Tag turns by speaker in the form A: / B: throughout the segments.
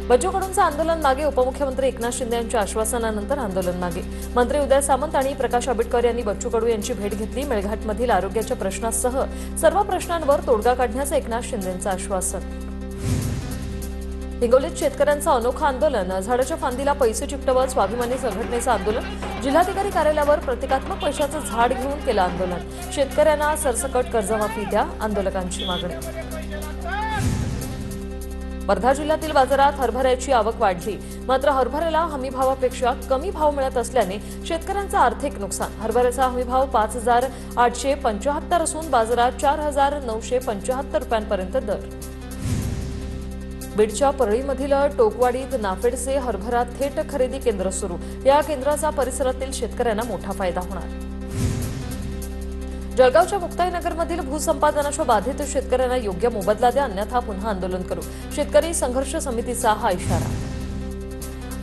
A: बच्चू कडूंचं आंदोलन मागे, उपमुख्यमंत्री एकनाथ शिंदे यांच्या आश्वासनानंतर आंदोलन मागे। मंत्री उदय सामंत आणि प्रकाश आंबेडकर यांनी बच्चू कडू यांची भेट घेतली। मेळघाटमधील आरोग्याच्या प्रश्नासह सर्व प्रश्नांवर तोडगा काढण्याचं एकनाथ शिंदेंचं आश्वासन। हिंगोलीत शेतकऱ्यांचं अनोखं आंदोलन, झाडाच्या फांदीला पैसे चिकटवत स्वाभिमानी संघटनेचं आंदोलन। जिल्हाधिकारी कार्यालयावर प्रतिकात्मक पैशाचं झाड घेऊन केलं आंदोलन। शेतकऱ्यांना सरसकट कर्जमाफी द्या, आंदोलकांची मागणी। वर्धा जिल्ह्यातील बाजारात हरभऱ्याची आवक वाढली, मात्र हरभऱ्याला हमीभावापेक्षा कमी भाव मिळत असल्याने शेतकऱ्यांचं आर्थिक नुकसान। हरभऱ्याचा हमीभाव 5,875 असून बाजारात 4,975 रुपयांपर्यंत दर। बीडच्या परळीमधील टोकवाडीत नाफेडचे हरभरा थेट खरेदी केंद्र सुरू। या केंद्राचा परिसरातील शेतकऱ्यांना मोठा फायदा होणार। जळगावच्या मुक्ताईनगरमधील भूसंपादनाच्या बाधित शेतकऱ्यांना योग्य मोबदला द्या, अन्यथा पुन्हा आंदोलन करू, शेतकरी संघर्ष समितीचा हा इशारा।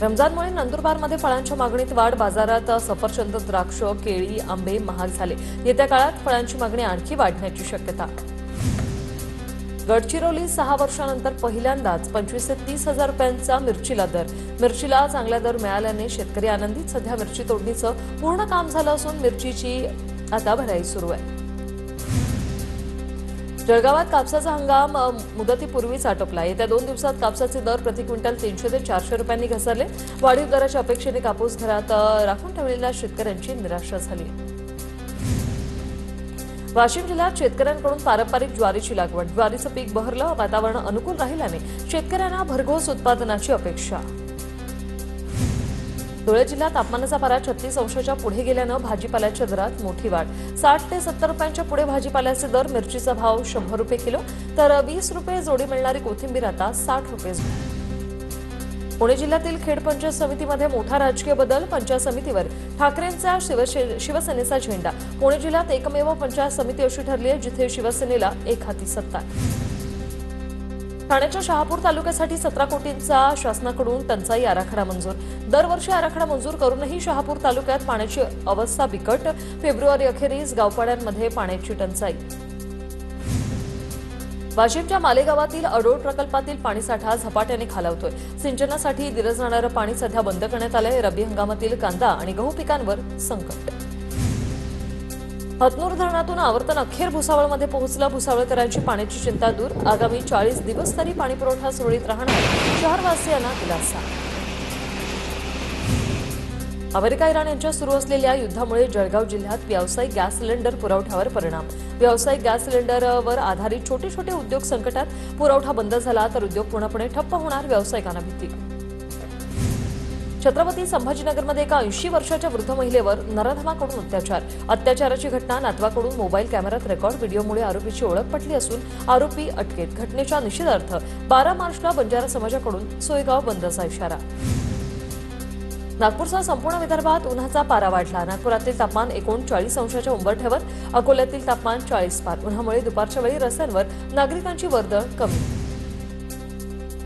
A: रमजानमुळे नंदुरबारमध्ये फळांच्या मागणीत वाढ, बाजारात सफरचंद, द्राक्ष, केळी, आंबे महाग झाले। येत्या काळात फळांची मागणी आणखी वाढण्याची शक्यता। गडचिरोली 6 वर्षांनंतर पहिल्यांदाच 25 ते 30 हजार रुपयांचा मिरचीला दर। मिरचीला चांगला दर मिळाल्याने शेतकरी आनंदित। सध्या मिरची तोडणीचं पूर्ण काम झालं असून मिरचीची आता भराई सुरू आहे। जळगावात कापसाचा हंगाम मुदतीपूर्वीच आटोपला। येत्या 2 दिवसात कापसाचे दर प्रति क्विंटल 300 ते 400 रुपयांनी घसरले। वाढीव दराच्या अपेक्षेने कापूस घरात राखून ठेवलेल्या शेतकऱ्यांची निराशा झाली। वाशिम जिल्ह्यात शेतकऱ्यांकडून पारंपरिक ज्वारीची लागवड। ज्वारीचं पीक बहरलं, वातावरण अनुकूल राहिल्याने शेतकऱ्यांना भरघोस उत्पादनाची अपेक्षा। धुळे जिल्ह्यात तापमानाचा पारा 36 अंशाच्या पुढे गेल्यानं भाजीपाल्याच्या दरात मोठी वाढ। 60 ते 70 रुपयांच्या पुढे भाजीपाल्याचे दर। मिरचीचा भाव 100 रुपये किलो, तर 20 रुपये जोडी मिळणारी कोथिंबीर आता 60 रुपये जोडी। पुणे जिल्ह्यातील खेड पंचायत समितीमध्ये मोठा राजकीय बदल। पंचायत समितीवर ठाकरेंचा शिवसेनेचा झेंडा। पुणे जिल्ह्यात एकमेव पंचायत समिती अशी ठरली आहे जिथे शिवसेनेला एकहाती सत्ता। ठाण्याच्या शहापूर तालुक्यासाठी 17 कोटींचा शासनाकडून टंचाई आराखडा मंजूर। दरवर्षी आराखडा मंजूर करूनही शहापूर तालुक्यात पाण्याची अवस्था बिकट। फेब्रुवारी अखेरीस गावपाड्यांमध्ये पाण्याची टंचाई। वाशिमच्या मालेगावातील अडोळ प्रकल्पातील पाणीसाठा झपाट्याने खालावतोय। सिंचनासाठी दिलं जाणारं पाणी सध्या बंद करण्यात आलंय। रब्बी हंगामातील कांदा आणि गहू पिकांवर संकट। हतनूर धरणातून आवर्तन अखेर भुसावळमध्ये पोहोचलं। भुसावळकरांची पाण्याची चिंता दूर। आगामी 40 दिवस तरी पाणीपुरवठा सुरळीत राहणार, शहरवासियांना दिलासा। अमेरिका इराण यांच्या सुरू असलेल्या युद्धामुळे जळगाव जिल्ह्यात व्यावसायिक गॅस सिलेंडर पुरवठ्यावर परिणाम। व्यावसायिक गॅस सिलेंडरवर आधारित छोटे छोटे उद्योग संकटात। पुरवठा बंद झाला तर उद्योग पूर्णपणे ठप्प होणार, व्यावसायिकांना भीती। छत्रपती संभाजीनगरमध्ये एका 80 वर्षाच्या वृद्ध महिलेवर नराधमाकडून अत्याचाराची घटना। नातवाकडून मोबाईल कॅमेऱ्यात रेकॉर्ड व्हिडिओमुळे आरोपीची ओळख पटली असून आरोपी अटकेत। घटनेच्या निषेधार्थ 12 मार्चला बंजारा समाजाकडून सोयगाव बंदचा इशारा। नागपूरसह संपूर्ण विदर्भात उन्हाचा पारा वाढला। नागपुरातील तापमान 39 अंशाच्या उंबरठ्यावर, अकोल्यातील तापमान 40 पार। उन्हामुळे दुपारच्या वेळी रस्त्यांवर नागरिकांची वर्दळ कमी।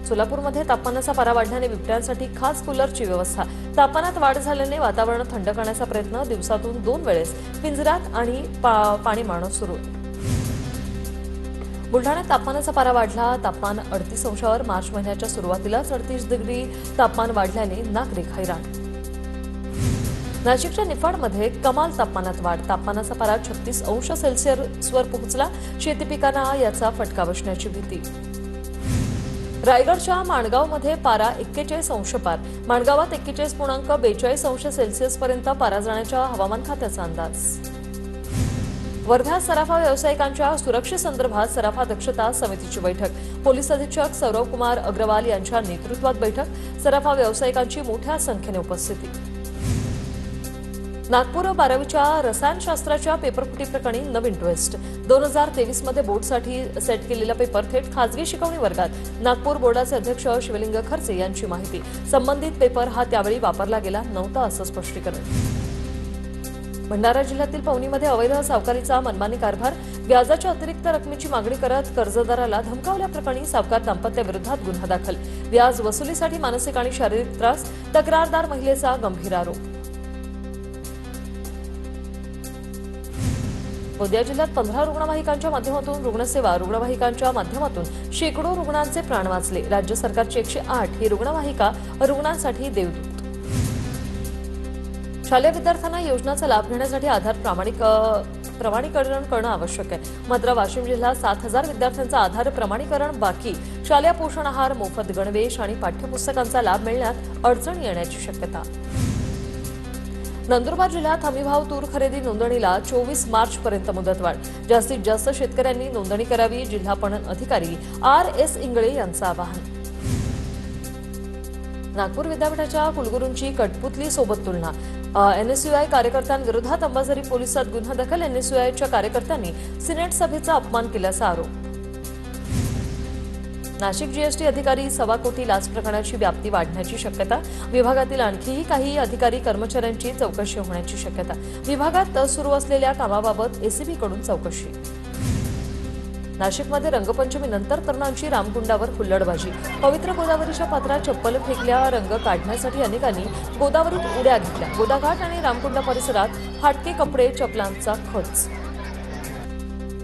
A: सोलापूरमध्ये तापमानाचा पारा वाढल्याने बिबट्यांसाठी खास कूलरची व्यवस्था। तापमानात वाढ झाल्याने वातावरण थंड करण्याचा प्रयत्न। दिवसातून 2 वेळेस पिंजऱ्यात आणि पाणी मारणं सुरू। बुलढाण्यात तापमानाचा पारा वाढला। तापमान 38 अंशावर। मार्च महिन्याच्या सुरुवातीलाच 38 डिग्री तापमान वाढल्याने नागरिक हैराण। नाशिकच्या निफाडमध्ये कमाल तापमानात वाढ। तापमानाचा पारा 36 अंश सेल्सिअसवर पोहोचला। शेती पिकांना याचा फटका बसण्याची भीती। रायगडच्या माणगावमध्ये पारा 41 अंश पार। माणगावात 41.42 अंश सेल्सिअसपर्यंत पारा जाण्याच्या हवामान खात्याचा अंदाज। वर्ध्यात सराफा व्यावसायिकांच्या सुरक्षेसंदर्भात सराफा दक्षता समितीची बैठक। पोलीस अधीक्षक सौरव कुमार अग्रवाल यांच्या नेतृत्वात बैठक। सराफा व्यावसायिकांची मोठ्या संख्येने उपस्थिती। नागपूर 12वीच्या रसायनशास्त्राच्या पेपरफुटी प्रकरणी नवीन ट्विस्ट। 2023 मध्ये बोर्डसाठी सेट केलेला पेपर थेट खासगी शिकवणी वर्गात। नागपूर बोर्डाचे अध्यक्ष शिवलिंग खर्चे यांची माहिती। संबंधित पेपर हा त्यावेळी वापरला गेला नव्हता असं स्पष्टीकरण। भंडारा जिल्ह्यातील पवनीमध्ये अवैध सावकारीचा मनमानी कारभार। व्याजाच्या अतिरिक्त रकमेची मागणी करत कर्जदाराला धमकावल्याप्रकरणी सावकार दाम्पत्याविरोधात गुन्हा दाखल। व्याज वसुलीसाठी मानसिक आणि शारीरिक त्रास। तक्रारदार महिलेचा गंभीर आरोप। गोंदिया जिल्ह्यात 15 रुग्णवाहिकांच्या माध्यमातून रुग्णसेवा रुग्णवाहिकांच्या माध्यमातून शेकडो रुग्णांचे प्राण वाचले। राज्य सरकारची 108 ही रुग्णवाहिका रुग्णांसाठी देवदूत। शालेय विद्यार्थ्यांना योजनांचा लाभ घेण्यासाठी आधार प्रमाणीकरण करणं आवश्यक आहे। मात्र वाशिम जिल्ह्यात 7,000 विद्यार्थ्यांचा आधार प्रमाणीकरण बाकी। शालेय पोषण आहार, मोफत गणवेश आणि पाठ्यपुस्तकांचा लाभ मिळण्यात अडचण येण्याची शक्यता। नंदुरबार जिल्ह्यात हमीभाव तूर खरेदी नोंदणीला 24 मार्चपर्यंत मुदतवाढ। जास्तीत जास्त शेतकऱ्यांनी नोंदणी करावी, जिल्हा पणन अधिकारी RS इंगळे यांचं आवाहन। नागपूर विद्यापीठाच्या कुलगुरूंची कठपुतली सोबत तुलना। NSUI कार्यकर्त्यांविरोधात अंबाझरी पोलिसात गुन्हा दाखल। NSUIच्या कार्यकर्त्यांनी सिनेट सभेचा अपमान केल्याचा आरोप। नाशिक GST अधिकारी 1.25 कोटी लाच प्रकरणाची व्याप्ती वाढण्याची शक्यता। विभागातील आणखीही काही अधिकारी कर्मचाऱ्यांची चौकशी होण्याची शक्यता। विभागात सुरू असलेल्या कामाबाबत ACB कडून चौकशी। नाशिकमध्ये रंगपंचमीनंतर तरुणांची रामकुंडावर हुल्लडबाजी। पवित्र गोदावरीच्या पात्रात चप्पल फेकल्या, रंग काढण्यासाठी अनेकांनी गोदावरीत उड्या घेतल्या। गोदाघाट आणि रामकुंडा परिसरात फाटके कपडे, चपलांचा खच।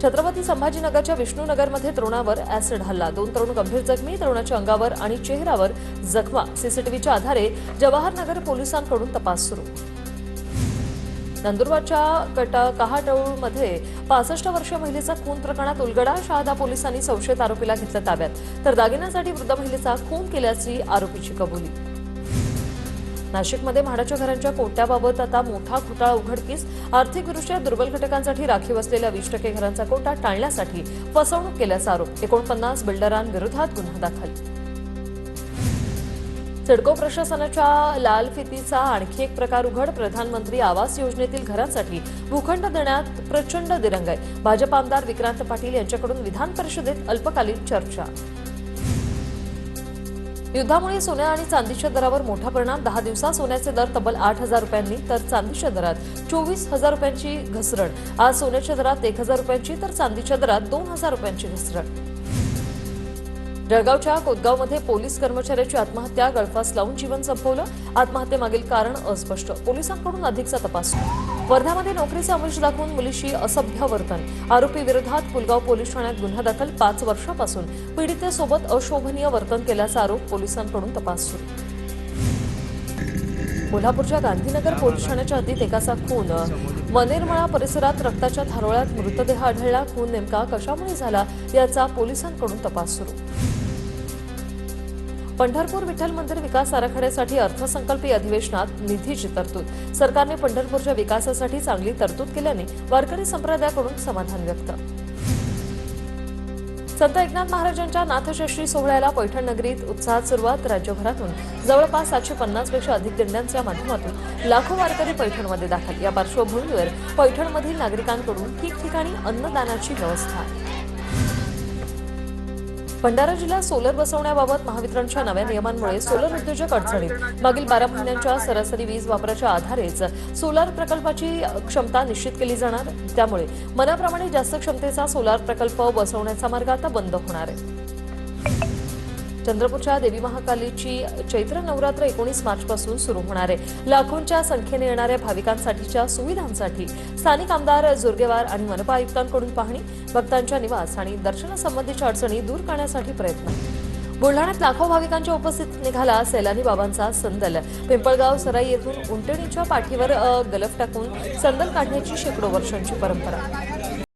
A: छत्रपती संभाजीनगरच्या विष्णुनगरमध्ये तरुणावर ऍसिड हल्ला। 2 तरुण गंभीर जखमी, तरुणाच्या अंगावर आणि चेहऱ्यावर जखमा। CCTVच्या आधारे जवाहरनगर पोलिसांकडून तपास सुरू। नंदुरबारच्या कहाटळमध्ये 65 वर्षीय महिलेचा खून प्रकरणात उलगडा। शहादा पोलिसांनी संशयित आरोपीला घेतलं ताब्यात, तर दागिन्यांसाठी वृद्ध महिलेचा खून केल्याची आरोपीची कबुली। नाशिकमध्ये म्हाडाच्या घरांच्या कोट्याबाबत आता मोठा घोटाळा उघडकीस। आर्थिकदृष्ट्या दुर्बल घटकांसाठी राखीव असलेल्या 20% घरांचा कोटा टाळण्यासाठी फसवणूक केल्याचा आरोप। 49 बिल्डरांविरोधात गुन्हा दाखल। सिडको प्रशासनाच्या लालफितीचा आणखी एक प्रकार उघड। प्रधानमंत्री आवास योजनेतील घरांसाठी भूखंड देण्यात प्रचंड दिरंगाई। भाजप आमदार विक्रांत पाटील यांच्याकडून विधान परिषदेत अल्पकालीन चर्चा। युद्धामुळे सोन्या आणि चांदीच्या दरावर मोठा परिणाम। 10 दिवसात सोन्याचे दर तब्बल 8,000 रुपयांनी, तर चांदीच्या दरात 24,000 रुपयांची घसरण। आज सोन्याच्या दरात 1,000 रुपयांची, तर चांदीच्या दरात 2,000 रुपयांची घसरण। जळगावच्या कोतगावमध्ये पोलीस कर्मचाऱ्याची आत्महत्या। गळफास लावून जीवन संपवलं। आत्महत्येमागील कारण अस्पष्ट। पोलिसांकडून अधिकचा तपास। वर्ध्यामध्ये नोकरीचे आमिष दाखवून मुलीशी असभ्य वर्तन। आरोपी विरोधात पुलगाव पोलीस ठाण्यात गुन्हा दाखल। 5 वर्षापासून पीडितेसोबत अशोभनीय वर्तन केल्याचा आरोप। पोलिसांकडून तपास सुरू। कोल्हापूरच्या गांधीनगर पोलीस ठाण्याच्या हद्दीत एकाचा खून। मनेरमळा परिसरात रक्ताच्या थारोळ्यात मृतदेह आढळला। खून नेमका कशामुळे झाला याचा पोलिसांकडून तपास सुरू। पंढरपूर विठ्ठल मंदिर विकास आराखड्यासाठी अर्थसंकल्पीय अधिवेशनात निधीची तरतूद। सरकारने पंढरपूरच्या विकासासाठी चांगली तरतूद केल्याने वारकरी संप्रदायाकडून समाधान व्यक्त। संत एकनाथ महाराजांच्या नाथषष्ठी सोहळ्याला पैठण नगरीत उत्साहात सुरुवात। राज्यभरातून जवळपास 750 पेक्षा अधिक दिंड्यांच्या माध्यमातून लाखो वारकरी पैठणमध्ये दाखल। या पार्श्वभूमीवर पैठणमधील नागरिकांकडून ठिकठिकाणी अन्नदानाची व्यवस्था। भंडारा जिल्ह्यात सोलर बसवण्याबाबत महावितरणच्या नव्या नियमांमुळे सोलर उद्योजक अडचणीत। मागील 12 महिन्यांच्या सरासरी वीज वापराच्या आधारेच सोलार प्रकल्पाची क्षमता निश्चित केली जाणार। त्यामुळे मनाप्रमाणे जास्त क्षमतेचा सोलार प्रकल्प बसवण्याचा मार्ग आता बंद होणार आहे। चंद्रपूरच्या देवी महाकालीची चैत्र नवरात्र 19 मार्चपासून सुरू होणार आहे। लाखोंच्या संख्येने येणाऱ्या भाविकांसाठीच्या सुविधांसाठी स्थानिक आमदार जोरगेवार आणि मनपा आयुक्तांकडून पाहणी। भक्तांच्या निवास आणि दर्शनासंबंधीच्या अडचणी दूर करण्यासाठी प्रयत्न। बुलढाण्यात लाखो भाविकांच्या उपस्थितीत निघाला सैलानी बाबांचा संदल। पिंपळगाव सराई येथून उंटणीच्या पाठीवर गलफ टाकून संदल काढण्याची शेकडो वर्षांची परंपरा।